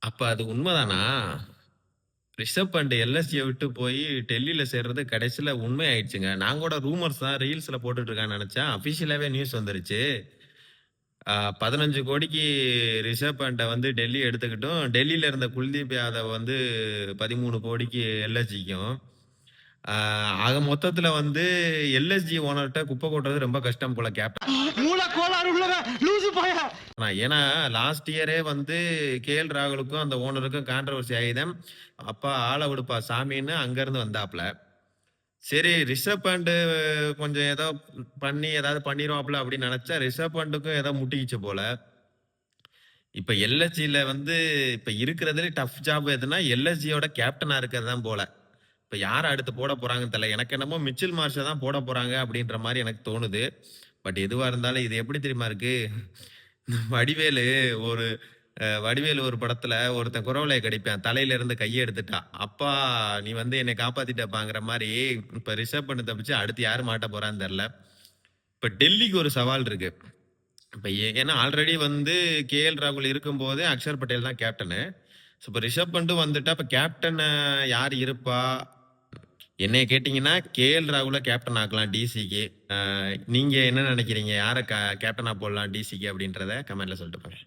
அப்ப அது உண்மதானா? ரிஷப் பண்ட் எல்எஸ்ஜிய விட்டு போய் டெல்லில சேர்றது கடைசில உண்மை ஆயிடுச்சுங்க. நான் கூட ரூமர்ஸ் தான் ரீல்ஸ்ல போட்டுட்டு இருக்கான்னு நெனச்சேன். அபிஷியலாவே நியூஸ் வந்துருச்சு. 15,00,00,000க்கு ரிஷப் பண்ட்ட வந்து டெல்லி எடுத்துக்கிட்டும், டெல்லில இருந்த குல்தீப் யாதவ் வந்து 13,00,00,000க்கு எல்எஸ்ஜிக்கும். ஆ ஆக மொத்தத்துல வந்து எல்எஸ்ஜி ஓனர்ட்ட குப்பை கொட்டுறது ரொம்ப கஷ்டம் போல கேப்டன். மூல கோளாறு உள்ளவன் லூசு பைய. ஏன்னா லாஸ்ட் இயரே வந்து கேஎல் ராகுலுக்கும் அந்த ஓனருக்கும் கான்ட்ரோவர்சி ஆயிதான். அப்பா ஆள விடுப்பா சாமின்னு அங்கருந்து வந்தாப்ல. சரி ரிஷப் பண்ட் கொஞ்சம் ஏதோ பண்ணி ஏதாவது பண்ணிருவாப்ல அப்படின்னு நினைச்சா ரிஷப் பண்ட்டுக்கும் ஏதோ முட்டிக்கிச்சு போல. இப்ப எல்எஸ்ஜில வந்து இப்ப இருக்கிறதுல டஃப் ஜாப் எதுனா எல்எஸ்ஜியோட கேப்டனா இருக்கிறது தான் போல. இப்ப யார அடுத்து போட போறாங்கன்னு தெரியல. எனக்கு என்னமோ மிச்சல் மார்ஷ தான் போட போறாங்க அப்படின்ற மாரி எனக்கு தோணுது. பட் எதுவா இருந்தாலும் இது எப்படி தெரியுமா இருக்கு? வடிவேலு ஒரு வடிவேலு ஒரு படத்துல ஒருத்தன் குரவலைய கடிப்பான். தலையில இருந்து கைய எடுத்துட்டான். "அப்பா நீ வந்து என்னை காப்பாத்திட்டப்பாங்கிற" மாரி இப்ப ரிஷப் பண்ட் தப்பிச்சு அடுத்து யாரு மாட்ட போறான்னு தெரியல. இப்ப டெல்லிக்கு ஒரு சவால் இருக்கு. இப்ப ஏன்னா ஆல்ரெடி வந்து கேஎல் ராகுல் இருக்கும்போதே அக்ஷர் பட்டேல் தான் கேப்டனு. இப்ப ரிஷப் பண்ட்டும் வந்துட்டா இப்ப கேப்டன் யார் இருப்பா? என்னைய கேட்டீங்கன்னா, கேஎல் ராகுல கேப்டன் ஆக்கலாம் டிசிக்கு. நீங்க என்ன நினைக்கிறீங்க? யார கேப்டனா போடலாம் டிசிக்கு அப்படின்றத கமெண்ட்ல சொல்லிட்டு போங்க.